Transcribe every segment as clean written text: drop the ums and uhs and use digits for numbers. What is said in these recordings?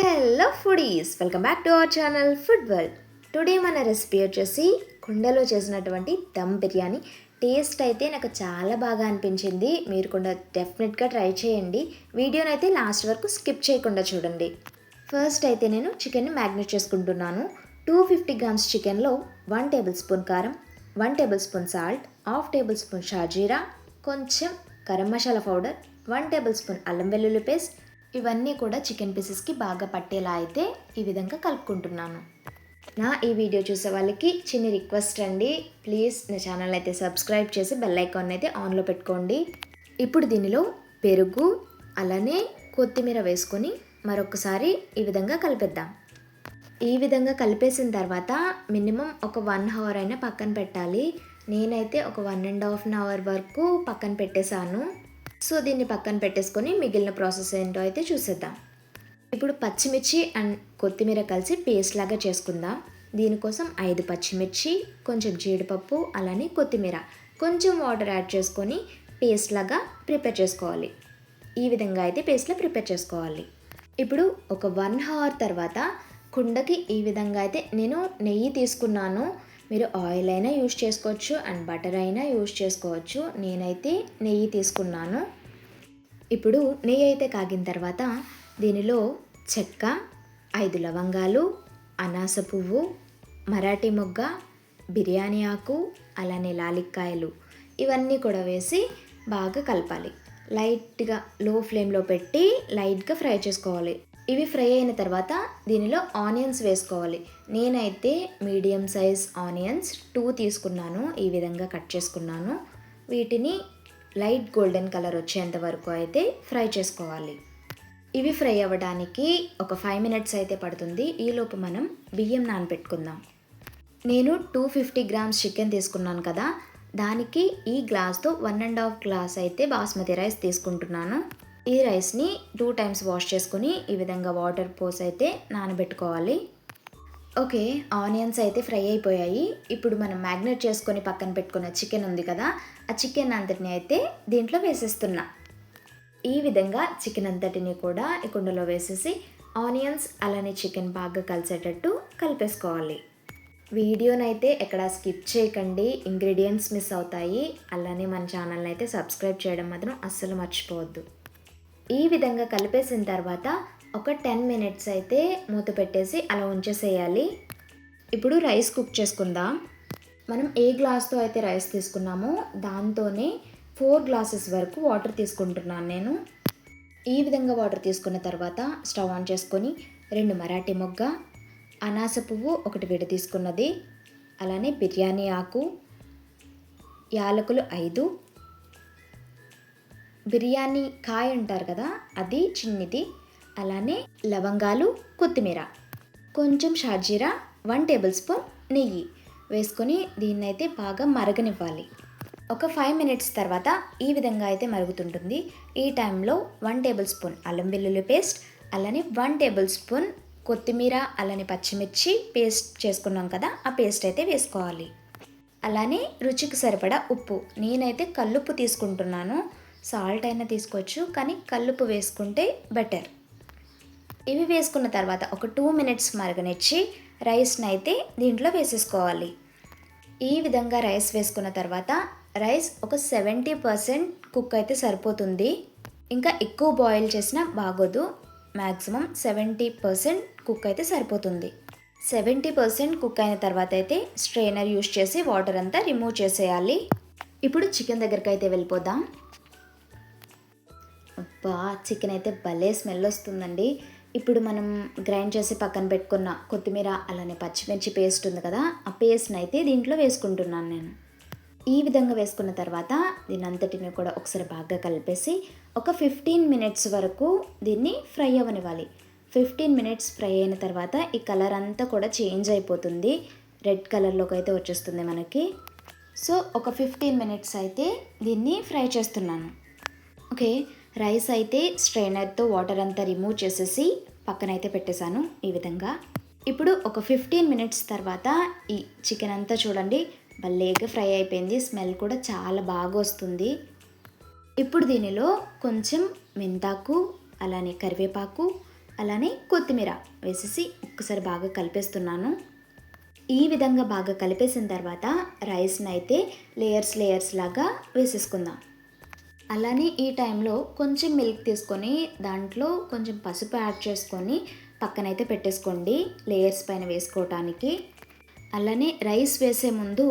Hello foodies, welcome back to our channel food world. Today మన recipe వచ్చేసి కుండలో చేసినటువంటి దమ్ బిర్యానీ. టేస్ట్ అయితే నాకు చాలా బాగా అనిపించింది. మీరు కూడా డెఫినెట్గా ట్రై చేయండి. వీడియోని అయితే లాస్ట్ వరకు స్కిప్ చేయకుండా చూడండి. ఫస్ట్ అయితే నేను చికెన్ని మ్యాగ్నేట్ చేసుకుంటున్నాను. 250 గ్రామ్స్ చికెన్లో 1 టేబుల్ స్పూన్ కారం, 1 table spoon salt, half table spoon షాజీరా, కొంచెం garam masala powder, 1 table spoon అల్లం వెల్లుల్లి పేస్ట్, ఇవన్నీ కూడా చికెన్ పీసెస్కి బాగా పట్టేలా అయితే ఈ విధంగా కలుపుకుంటున్నాను. నా ఈ వీడియో చూసే వాళ్ళకి చిన్న రిక్వెస్ట్ అండి, ప్లీజ్ నా ఛానల్ అయితే సబ్స్క్రైబ్ చేసి బెల్ ఐకాన్ అయితే ఆన్లో పెట్టుకోండి. ఇప్పుడు దీనిలో పెరుగు అలానే కొత్తిమీర వేసుకొని మరొకసారి ఈ విధంగా కలిపేద్దాం. ఈ విధంగా కలిపేసిన తర్వాత మినిమం ఒక 1 అవర్ అయినా పక్కన పెట్టాలి. నేనైతే ఒక 1.5 అవర్ వరకు పక్కన పెట్టేశాను. సో దీన్ని పక్కన పెట్టేసుకొని మిగిలిన ప్రాసెస్ ఏంటో అయితే చూసేద్దాం. ఇప్పుడు పచ్చిమిర్చి అండ్ కొత్తిమీర కలిసి పేస్ట్ లాగా చేసుకుందాం. దీనికోసం 5 పచ్చిమిర్చి, కొంచెం జీడిపప్పు అలానే కొత్తిమీర, కొంచెం వాటర్ యాడ్ చేసుకొని పేస్ట్ లాగా ప్రిపేర్ చేసుకోవాలి. ఈ విధంగా అయితే పేస్ట్లో ప్రిపేర్ చేసుకోవాలి. ఇప్పుడు ఒక 1 అవర్ తర్వాత కుండకి ఈ విధంగా అయితే నేను నెయ్యి తీసుకున్నాను. మీరు ఆయిల్ అయినా యూజ్ చేసుకోవచ్చు అండ్ బటర్ అయినా యూజ్ చేసుకోవచ్చు. నేనైతే నెయ్యి తీసుకున్నాను. ఇప్పుడు నెయ్యి అయితే కాగిన తర్వాత దీనిలో చెక్క, 5 లవంగాలు, అనాస పువ్వు, మరాఠీ మొగ్గ, బిర్యానీ ఆకు అలానే లాలిక్కాయలు ఇవన్నీ కూడా వేసి బాగా కలపాలి. లైట్గా లో ఫ్లేమ్లో పెట్టి లైట్గా ఫ్రై చేసుకోవాలి. ఇవి ఫ్రై అయిన తర్వాత దీనిలో ఆనియన్స్ వేసుకోవాలి. నేనైతే మీడియం సైజ్ ఆనియన్స్ 2 తీసుకున్నాను. ఈ విధంగా కట్ చేసుకున్నాను. వీటిని లైట్ గోల్డెన్ కలర్ వచ్చేంత వరకు అయితే ఫ్రై చేసుకోవాలి. ఇవి ఫ్రై అవ్వడానికి ఒక 5 మినిట్స్ అయితే పడుతుంది. ఈలోపు మనం బియ్యం నానబెట్టుకుందాం. నేను 250 గ్రామ్స్ చికెన్ తీసుకున్నాను కదా, దానికి ఈ గ్లాస్తో 1.5 గ్లాస్ అయితే బాస్మతి రైస్ తీసుకుంటున్నాను. ఈ రైస్ని 2 టైమ్స్ వాష్ చేసుకుని ఈ విధంగా వాటర్ పోసి అయితే నానబెట్టుకోవాలి. ఓకే, ఆనియన్స్ అయితే ఫ్రై అయిపోయాయి. ఇప్పుడు మనం మ్యాగ్నేట్ చేసుకొని పక్కన పెట్టుకున్న చికెన్ ఉంది కదా, ఆ చికెన్ అంతటిని అయితే దీంట్లో వేసేస్తున్నా. ఈ విధంగా చికెన్ అంతటిని కూడా ఈ కుండలో వేసేసి ఆనియన్స్ అలానే చికెన్ బాగా కలిసేటట్టు కలిపేసుకోవాలి. వీడియోనైతే ఎక్కడ స్కిప్ చేయకండి, ఇంగ్రీడియంట్స్ మిస్ అవుతాయి. అలానే మన ఛానల్ని అయితే సబ్స్క్రైబ్ చేయడం మాత్రం అస్సలు మర్చిపోవద్దు. ఈ విధంగా కలిపేసిన తర్వాత ఒక 10 మినిట్స్ అయితే మూత పెట్టేసి అలా ఉంచేసేయాలి. ఇప్పుడు రైస్ కుక్ చేసుకుందాం. మనం ఏ గ్లాస్తో అయితే రైస్ తీసుకున్నామో దాంతోనే 4 గ్లాసెస్ వరకు వాటర్ తీసుకుంటున్నాను నేను. ఈ విధంగా వాటర్ తీసుకున్న తర్వాత స్టవ్ ఆన్ చేసుకొని 2 మరాఠీ మొగ్గ, అనాస పువ్వు 1 విడ తీసుకున్నది, అలానే బిర్యానీ ఆకు, యాలకులు 5, బిర్యానీ కాయ అంటారు కదా అది చిన్నది, అలానే లవంగాలు, కొత్తిమీర, కొంచెం షాజీరా, 1 టేబుల్ స్పూన్ నెయ్యి వేసుకొని దీన్నైతే బాగా మరగనివ్వాలి. ఒక 5 మినిట్స్ తర్వాత ఈ విధంగా అయితే మరుగుతుంటుంది. ఈ టైంలో 1 టేబుల్ స్పూన్ అల్లం వెల్లుల్లి పేస్ట్, అలానే 1 టేబుల్ స్పూన్ కొత్తిమీర అలానే పచ్చిమిర్చి పేస్ట్ చేసుకున్నాం కదా, ఆ పేస్ట్ అయితే వేసుకోవాలి. అలానే రుచికి సరిపడా ఉప్పు, నేనైతే కల్లుప్పు తీసుకుంటున్నాను. సాల్ట్ అయినా తీసుకోవచ్చు, కానీ కల్లుప్పు వేసుకుంటే బెటర్. ఇవి వేసుకున్న తర్వాత ఒక 2 మినిట్స్ మరగనిచ్చి రైస్ని అయితే దీంట్లో వేసేసుకోవాలి. ఈ విధంగా రైస్ వేసుకున్న తర్వాత రైస్ ఒక 70% కుక్ అయితే సరిపోతుంది. ఇంకా ఎక్కువ బాయిల్ చేసినా బాగోదు. మ్యాక్సిమం 70% కుక్ అయితే సరిపోతుంది. 70% కుక్ అయిన తర్వాత అయితే స్ట్రెయినర్ యూస్ చేసి వాటర్ అంతా రిమూవ్ చేసేయాలి. ఇప్పుడు చికెన్ దగ్గరికి అయితే వెళ్ళిపోదాం. అబ్బా, చికెన్ అయితే భలే స్మెల్ వస్తుందండి. ఇప్పుడు మనం గ్రైండ్ చేసి పక్కన పెట్టుకున్న కొత్తిమీర అలానే పచ్చిమిర్చి పేస్ట్ ఉంది కదా, ఆ పేస్ట్ని అయితే దీంట్లో వేసుకుంటున్నాను నేను. ఈ విధంగా వేసుకున్న తర్వాత దీని అంతటిని కూడా ఒకసారి బాగా కలిపేసి ఒక 15 మినిట్స్ వరకు దీన్ని ఫ్రై అవ్వనివ్వాలి. 15 మినిట్స్ ఫ్రై అయిన తర్వాత ఈ కలర్ అంతా కూడా చేంజ్ అయిపోతుంది. రెడ్ కలర్లోకి అయితే వచ్చేస్తుంది మనకి. సో ఒక 15 మినిట్స్ అయితే దీన్ని ఫ్రై చేస్తున్నాను. ఓకే, రైస్ అయితే స్ట్రైనర్తో వాటర్ అంతా రిమూవ్ చేసేసి పక్కన అయితే పెట్టేశాను ఈ విధంగా. ఇప్పుడు ఒక 15 మినిట్స్ తర్వాత ఈ చికెన్ అంతా చూడండి భలేగా ఫ్రై అయిపోయింది. స్మెల్ కూడా చాలా బాగా వస్తుంది. ఇప్పుడు దీనిలో కొంచెం మెంతాకు అలానే కరివేపాకు అలానే కొత్తిమీర వేసేసి ఒక్కసారి బాగా కలిపేస్తున్నాను. ఈ విధంగా బాగా కలిపేసిన తర్వాత రైస్ని అయితే లేయర్స్ లాగా వేసేసుకుందాం. అలానే ఈ టైంలో కొంచెం మిల్క్ తీసుకొని దాంట్లో కొంచెం పసుపు యాడ్ చేసుకొని పక్కనైతే పెట్టేసుకోండి లేయర్స్ పైన వేసుకోవటానికి. అలానే రైస్ వేసే ముందు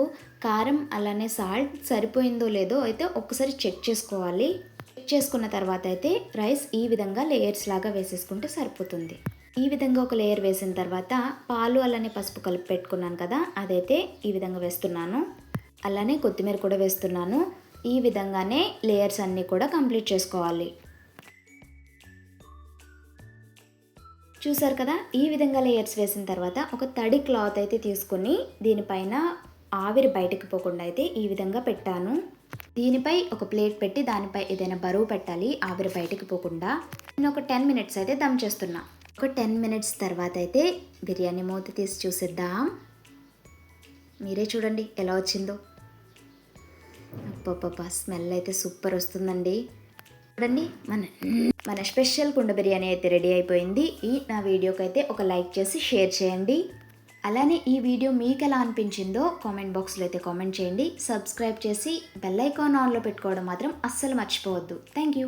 కారం అలానే సాల్ట్ సరిపోయిందో లేదో అయితే ఒక్కసారి చెక్ చేసుకోవాలి. చెక్ చేసుకున్న తర్వాత అయితే రైస్ ఈ విధంగా లేయర్స్ లాగా వేసేసుకుంటే సరిపోతుంది. ఈ విధంగా ఒక లేయర్ వేసిన తర్వాత పాలు అలానే పసుపు కలిపి పెట్టుకున్నాను కదా, అదైతే ఈ విధంగా వేస్తున్నాను. అలానే కొత్తిమీర కూడా వేస్తున్నాను. ఈ విధంగానే లేయర్స్ అన్నీ కూడా కంప్లీట్ చేసుకోవాలి. చూసారు కదా, ఈ విధంగా లేయర్స్ వేసిన తర్వాత ఒక తడి క్లాత్ అయితే తీసుకొని దీనిపైన ఆవిరి బయటకు పోకుండా అయితే ఈ విధంగా పెట్టాను. దీనిపై ఒక ప్లేట్ పెట్టి దానిపై ఏదైనా బరువు పెట్టాలి ఆవిరి బయటకు పోకుండా. నేను ఒక 10 మినిట్స్ అయితే దమ్ చేస్తున్నా. ఒక 10 మినిట్స్ తర్వాత అయితే బిర్యానీ మూత తీసి చూసిద్దాం. మీరే చూడండి ఎలా వచ్చిందో. అప్పప్ప స్మెల్ అయితే సూపర్ వస్తుందండి. చూడండి మన స్పెషల్ కుండ బిర్యానీ అయితే రెడీ అయిపోయింది. నా వీడియోకి అయితే ఒక లైక్ చేసి షేర్ చేయండి. అలానే ఈ వీడియో మీకు ఎలా అనిపించిందో కామెంట్ బాక్స్లో అయితే కామెంట్ చేయండి. సబ్స్క్రైబ్ చేసి బెల్ ఐకాన్ ఆన్లో పెట్టుకోవడం మాత్రం అస్సలు మర్చిపోవద్దు. Thank you.